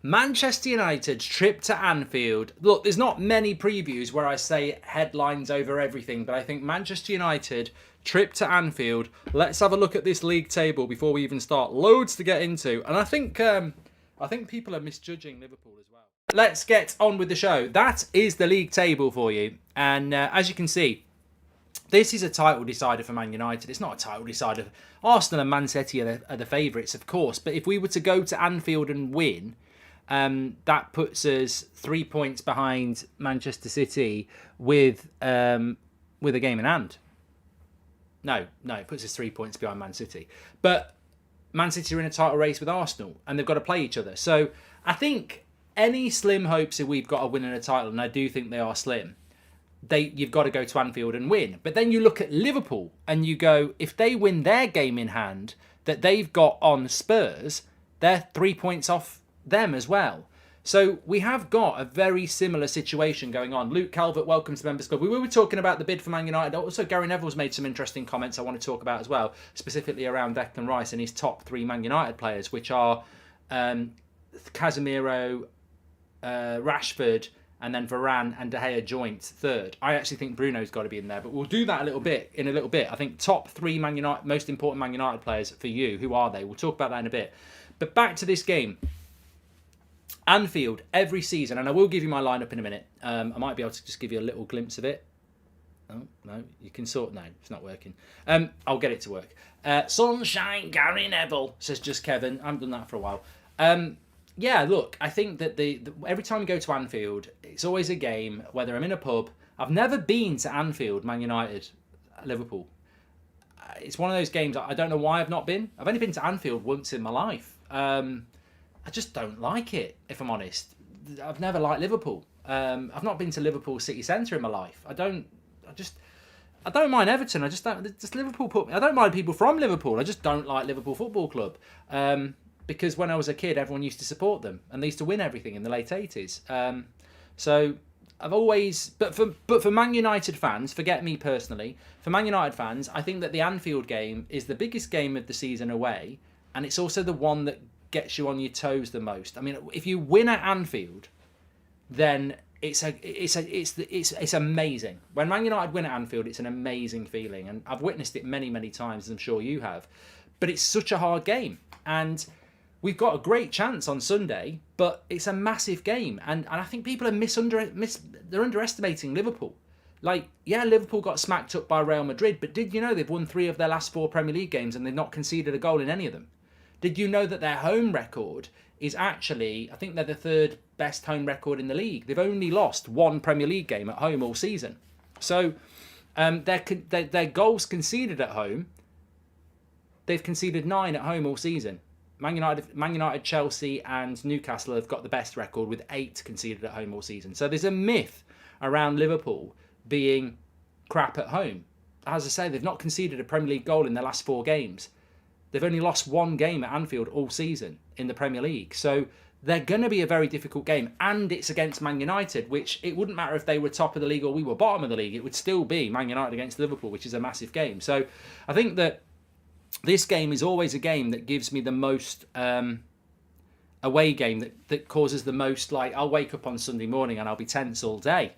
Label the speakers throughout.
Speaker 1: Manchester United's trip to Anfield. Look, there's not many previews where I say headlines over everything, but I think Manchester United trip to Anfield. Let's have a look at this league table before we even start. Loads to get into, and I think people are misjudging Liverpool as well. Let's get on with the show. That is the league table for you, and as you can see, this is a title decider for Man United. It's not a title decider. Arsenal and Man City are the favourites, of course, but if we were to go to Anfield and win, that puts us 3 points behind Manchester City with a game in hand. No, it puts us 3 points behind Man City. But Man City are in a title race with Arsenal, and they've got to play each other. So I think any slim hopes that we've got of winning a title, and I do think they are slim, you've got to go to Anfield and win. But then you look at Liverpool, and you go, if they win their game in hand that they've got on Spurs, they're 3 points off them as well. So we have got a very similar situation going on. Luke Calvert, welcome to Members Club. We were talking about the bid for Man United. Also, Gary Neville's made some interesting comments I want to talk about as well, specifically around Declan Rice and his top 3 Man United players, which are Casemiro, Rashford, and then Varane and De Gea joint third. I actually think Bruno's got to be in there, but we'll do that in a little bit. I think top 3 Man United, most important Man United players for you. Who are they? We'll talk about that in a bit. But back to this game. Anfield, every season, and I will give you my lineup in a minute. I might be able to just give you a little glimpse of it. Oh, no, you can sort... No, it's not working. I'll get it to work. Sunshine, Gary Neville, says just Kevin. I haven't done that for a while. Yeah, look, I think that every time we go to Anfield, it's always a game, whether I'm in a pub. I've never been to Anfield, Man United, Liverpool. It's one of those games, I don't know why I've not been. I've only been to Anfield once in my life. I just don't like it, if I'm honest. I've never liked Liverpool. I've not been to Liverpool city centre in my life. I don't mind Everton. I don't mind people from Liverpool. I just don't like Liverpool Football Club. Because when I was a kid, everyone used to support them, and they used to win everything in the late 80s. So I've always, but for Man United fans, forget me personally, for Man United fans, I think that the Anfield game is the biggest game of the season away, and it's also the one that gets you on your toes the most. I mean, if you win at Anfield, then it's amazing. When Man United win at Anfield, it's an amazing feeling, and I've witnessed it many, many times, as I'm sure you have. But it's such a hard game, and we've got a great chance on Sunday, but it's a massive game, and I think people are they're underestimating Liverpool. Like, yeah, Liverpool got smacked up by Real Madrid, but did you know they've won 3 of their last 4 Premier League games and they've not conceded a goal in any of them? Did you know that their home record is actually, I think they're the 3rd best home record in the league? They've only lost 1 Premier League game at home all season. So their goals conceded at home, they've conceded 9 at home all season. Man United, Chelsea and Newcastle have got the best record with 8 conceded at home all season. So there's a myth around Liverpool being crap at home. As I say, they've not conceded a Premier League goal in their last 4 games. They've only lost 1 game at Anfield all season in the Premier League. So they're going to be a very difficult game. And it's against Man United, which it wouldn't matter if they were top of the league or we were bottom of the league. It would still be Man United against Liverpool, which is a massive game. So I think that this game is always a game that gives me the most away game that causes the most, like, I'll wake up on Sunday morning and I'll be tense all day.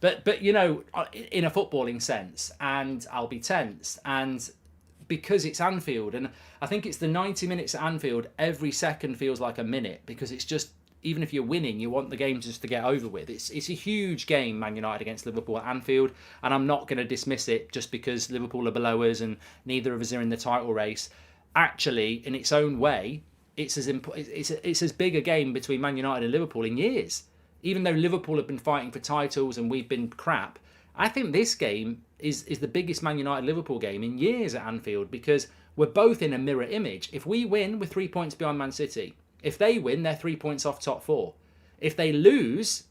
Speaker 1: But you know, in a footballing sense, and I'll be tense, and because it's Anfield, and I think it's the 90 minutes at Anfield, every second feels like a minute, because it's just, even if you're winning, you want the game just to get over with. It's a huge game, Man United against Liverpool at Anfield, and I'm not going to dismiss it just because Liverpool are below us and neither of us are in the title race. Actually, in its own way, it's as big a game between Man United and Liverpool in years. Even though Liverpool have been fighting for titles and we've been crap, I think this game is the biggest Man United-Liverpool game in years at Anfield, because we're both in a mirror image. If we win, we're 3 points behind Man City. If they win, they're 3 points off top 4. If they lose,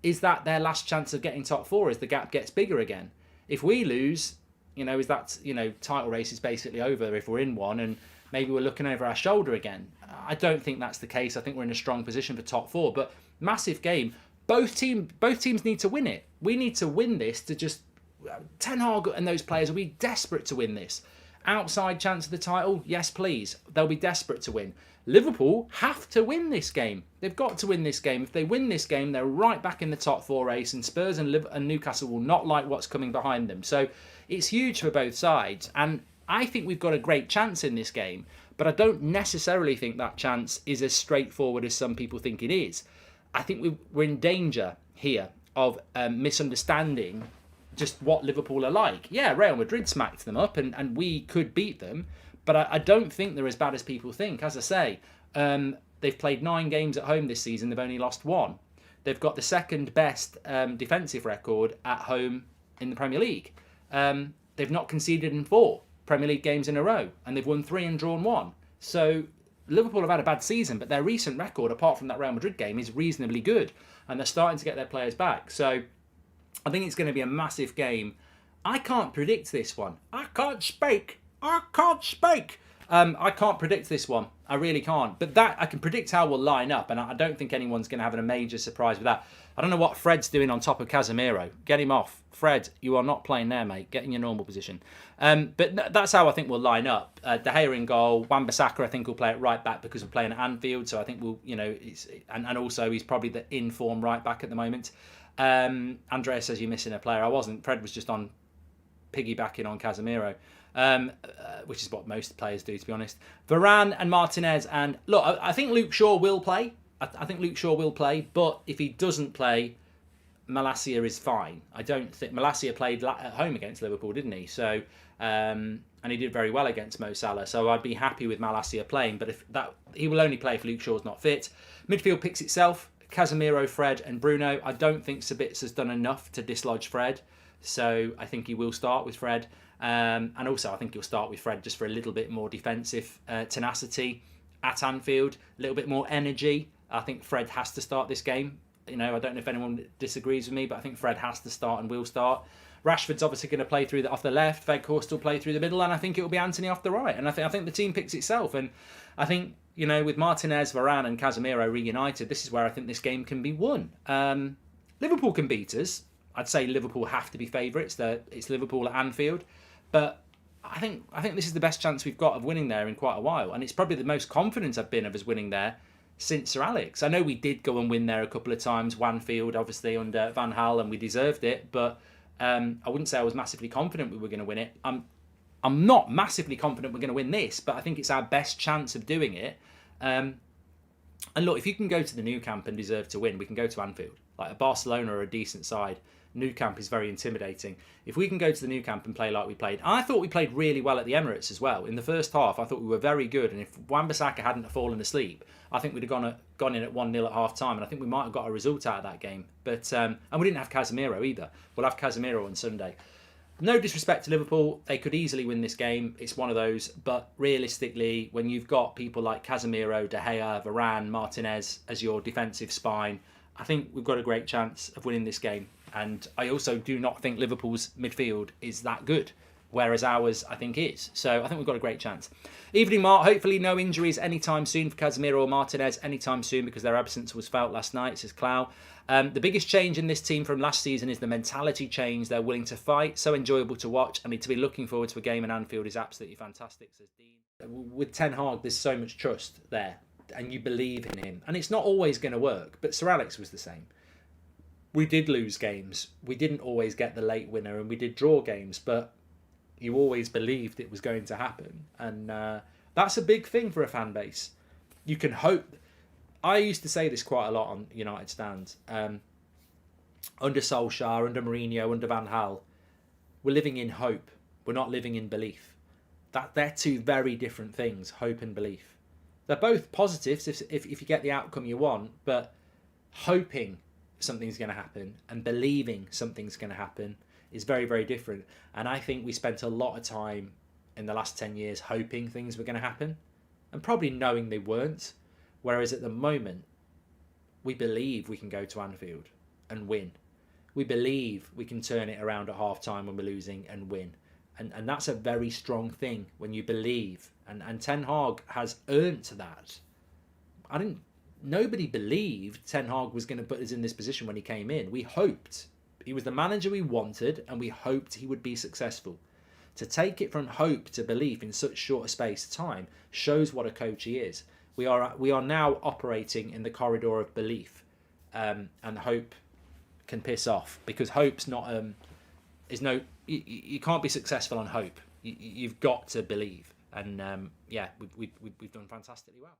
Speaker 1: is that their last chance of getting top 4 as the gap gets bigger again? If we lose, is that, title race is basically over if we're in one, and maybe we're looking over our shoulder again. I don't think that's the case. I think we're in a strong position for top 4, but massive game. Both teams need to win it. We need to win this to just... Ten Hag and those players will be desperate to win this. Outside chance of the title? Yes, please. They'll be desperate to win. Liverpool have to win this game. They've got to win this game. If they win this game, they're right back in the top 4 race, and Spurs and Newcastle will not like what's coming behind them. So it's huge for both sides, and I think we've got a great chance in this game, but I don't necessarily think that chance is as straightforward as some people think it is. I think we're in danger here of misunderstanding just what Liverpool are like. Yeah, Real Madrid smacked them up, and we could beat them, but I don't think they're as bad as people think. As I say, they've played 9 games at home this season. They've only lost 1. They've got the second best defensive record at home in the Premier League. They've not conceded in 4 Premier League games in a row, and they've won 3 and drawn 1. So Liverpool have had a bad season, but their recent record, apart from that Real Madrid game, is reasonably good, and they're starting to get their players back. So I think it's going to be a massive game. I can't predict this one. I can't speak. I can't predict this one. I really can't. But that I can predict how we'll line up, and I don't think anyone's going to have a major surprise with that. I don't know what Fred's doing on top of Casemiro. Get him off. Fred, you are not playing there, mate. Get in your normal position. But that's how I think we'll line up. De Gea in goal. Wan-Bissaka, I think, will play at right back because we're playing at Anfield. So I think we'll, and also he's probably the in-form right back at the moment. Andrea says you're missing a player. I wasn't. Fred was just on piggybacking on Casemiro. Which is what most players do, to be honest. Varane and Martinez, and look, I think Luke Shaw will play. I think Luke Shaw will play, but if he doesn't play, Malacia is fine. I don't think Malacia played at home against Liverpool, didn't he? So, and he did very well against Mo Salah. So I'd be happy with Malacia playing, but he will only play if Luke Shaw's not fit. Midfield picks itself: Casemiro, Fred, and Bruno. I don't think Sabitzer has done enough to dislodge Fred, so I think he will start with Fred. And also, I think he'll start with Fred just for a little bit more defensive tenacity at Anfield, a little bit more energy. I think Fred has to start this game. I don't know if anyone disagrees with me, but I think Fred has to start and will start. Rashford's obviously going to play through off the left. Weghorst will play through the middle, and I think it will be Anthony off the right. And I think the team picks itself. And I think with Martinez, Varane, and Casemiro reunited, this is where I think this game can be won. Liverpool can beat us. I'd say Liverpool have to be favourites. It's Liverpool at Anfield. But I think this is the best chance we've got of winning there in quite a while. And it's probably the most confident I've been of us winning there since Sir Alex. I know we did go and win there a couple of times. Wanfield, obviously, under Van Gaal, and we deserved it. But I wouldn't say I was massively confident we were going to win it. I'm not massively confident we're going to win this, but I think it's our best chance of doing it. And look, if you can go to the Nou Camp and deserve to win, we can go to Anfield. Like a Barcelona are a decent side. Nou Camp is very intimidating. If we can go to the Nou Camp and play like we played, I thought we played really well at the Emirates as well. In the first half, I thought we were very good, and if Wan-Bissaka hadn't fallen asleep, I think we'd have gone in at 1-0 at half time, and I think we might have got a result out of that game. But and we didn't have Casemiro either. We'll have Casemiro on Sunday. No disrespect to Liverpool, they could easily win this game. It's one of those, but realistically, when you've got people like Casemiro, De Gea, Varane, Martinez as your defensive spine, I think we've got a great chance of winning this game. And I also do not think Liverpool's midfield is that good, whereas ours, I think, is. So I think we've got a great chance. Evening, Mark. Hopefully no injuries anytime soon for Casemiro or Martinez anytime soon, because their absence was felt last night, says Clow. The biggest change in this team from last season is the mentality change. They're willing to fight, so enjoyable to watch. I mean, to be looking forward to a game in Anfield is absolutely fantastic, says Dean. With Ten Hag, there's so much trust there, and you believe in him. And it's not always going to work, but Sir Alex was the same. We did lose games. We didn't always get the late winner, and we did draw games, but you always believed it was going to happen. And that's a big thing for a fan base. You can hope. I used to say this quite a lot on United Stands. Under Solskjaer, under Mourinho, under Van Gaal, we're living in hope. We're not living in belief. They're two very different things, hope and belief. They're both positives if you get the outcome you want, but hoping something's going to happen and believing something's going to happen is very, very different. And I think we spent a lot of time in the last 10 years hoping things were going to happen and probably knowing they weren't. Whereas at the moment, we believe we can go to Anfield and win. We believe we can turn it around at half time when we're losing and win. And that's a very strong thing when you believe. And Ten Hag has earned that. Nobody believed Ten Hag was going to put us in this position when he came in. We hoped. He was the manager we wanted, and we hoped he would be successful. To take it from hope to belief in such short a space of time shows what a coach he is. We are now operating in the corridor of belief, and hope can piss off, because hope's not is no you can't be successful on hope. You've got to believe, and we've done fantastically well.